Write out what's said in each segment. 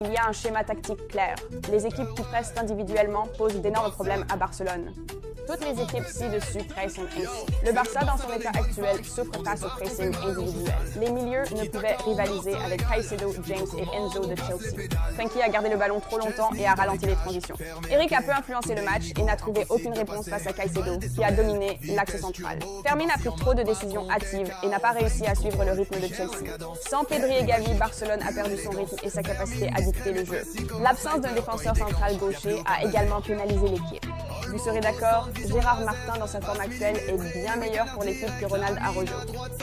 Il y a un schéma tactique clair. Les équipes qui pressent individuellement posent d'énormes problèmes à Barcelone. Toutes les équipes ci-dessus pressent ainsi. Le Barça, dans son état actuel, souffre face au pressing individuel. Les milieux ne pouvaient rivaliser avec Caicedo, James et Enzo de Chelsea. Frenkie a gardé le ballon trop longtemps et a ralenti les transitions. Eric a peu influencé le match et n'a trouvé aucune réponse face à Caicedo, qui a dominé l'axe central. Fermin a pris trop de décisions hâtives et n'a pas réussi à suivre le rythme de Chelsea. Sans Pedri et Gavi, Barcelone a perdu son rythme et sa capacité à dicter le jeu. L'absence d'un défenseur central gaucher a également pénalisé l'équipe. Vous serez d'accord, Gérard Martin dans sa forme actuelle est bien meilleur pour l'équipe que Ronald Araujo.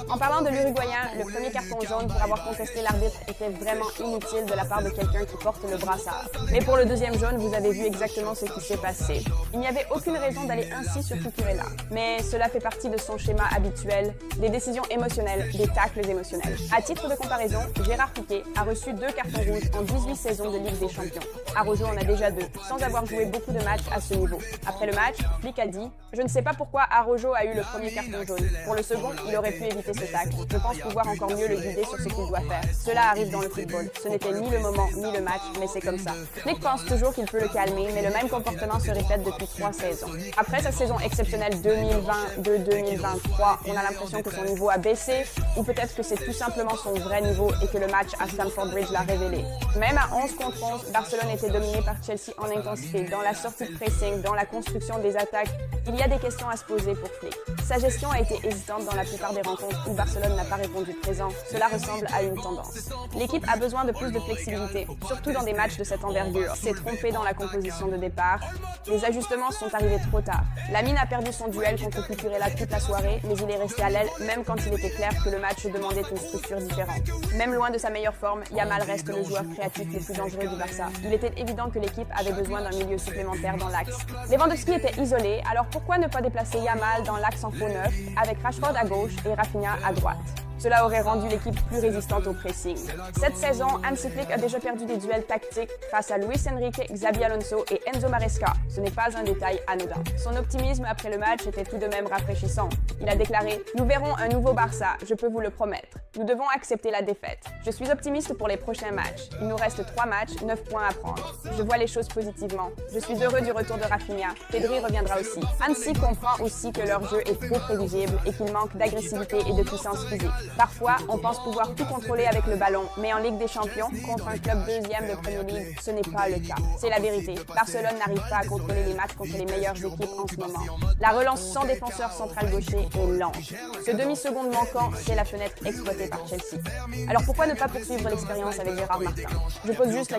En parlant de l'Uruguayen, le premier carton jaune pour avoir contesté l'arbitre était vraiment inutile de la part de quelqu'un qui porte le brassard. Mais pour le deuxième jaune, vous avez vu exactement ce qui s'est passé. Il n'y avait aucune raison d'aller ainsi sur Cucurella. Mais cela fait partie de son schéma habituel, des décisions émotionnelles, des tacles émotionnels. À titre de comparaison, Gérard Piqué a reçu 2 cartons rouges en 18 saisons de Ligue des Champions. Araujo en a déjà 2, sans avoir joué beaucoup de matchs à ce niveau. Après le match, Flick a dit « Je ne sais pas pourquoi Araujo a eu le premier carton jaune. Pour le second, il aurait pu éviter ce tacle. Je pense pouvoir encore mieux le guider sur ce qu'il doit faire. Cela arrive dans le football. Ce n'était ni le moment, ni le match, mais c'est comme ça. » Flick pense toujours qu'il peut le calmer, mais le même comportement se répète depuis 3 saisons. Après sa saison exceptionnelle 2022-2023, on a l'impression que son niveau a baissé, ou peut-être que c'est tout simplement son vrai niveau et que le match à Stamford Bridge l'a révélé. Même à 11 contre 11, Barcelone était dominé par Chelsea en intensité, dans la sortie de pressing, dans la construction des attaques. Il y a des questions à se poser pour Flick. Sa gestion a été hésitante dans la plupart des rencontres où Barcelone n'a pas répondu présent. Cela ressemble à une tendance. L'équipe a besoin de plus de flexibilité, surtout dans des matchs de cette envergure. S'est trompé dans la composition de départ. Les ajustements sont arrivés trop tard. Lamine a perdu son duel contre Cucurella toute la soirée, mais il est resté à l'aile même quand il était clair que le match demandait une structure différente. Même loin de sa meilleure forme, Yamal reste le joueur créatif le plus dangereux du Barça. Il était évident que l'équipe avait besoin d'un milieu supplémentaire dans l'axe. Lewandowski était isolé, alors pourquoi ne pas déplacer Yamal dans l'axe en faux neuf, avec Rashford à gauche et Rafinha à droite? Cela aurait rendu l'équipe plus résistante au pressing. Cette saison, Hansi Flick a déjà perdu des duels tactiques face à Luis Enrique, Xabi Alonso et Enzo Maresca. Ce n'est pas un détail anodin. Son optimisme après le match était tout de même rafraîchissant. Il a déclaré « Nous verrons un nouveau Barça, je peux vous le promettre. Nous devons accepter la défaite. Je suis optimiste pour les prochains matchs. Il nous reste 3 matchs, 9 points à prendre. Je vois les choses positivement. Je suis heureux du retour de Rafinha. Pedri reviendra aussi. Hansi comprend aussi que leur jeu est trop prévisible et qu'il manque d'agressivité et de puissance physique. Parfois, on pense pouvoir tout contrôler avec le ballon, mais en Ligue des Champions, contre un club deuxième de Premier League, ce n'est pas le cas. C'est la vérité. Barcelone n'arrive pas à contrôler les matchs contre les meilleures équipes en ce moment. La relance sans défenseur central gaucher est lente. Ce demi-seconde manquant, c'est la fenêtre exploitée par Chelsea. Alors pourquoi ne pas poursuivre l'expérience avec Gérard Martin? Je pose juste la question.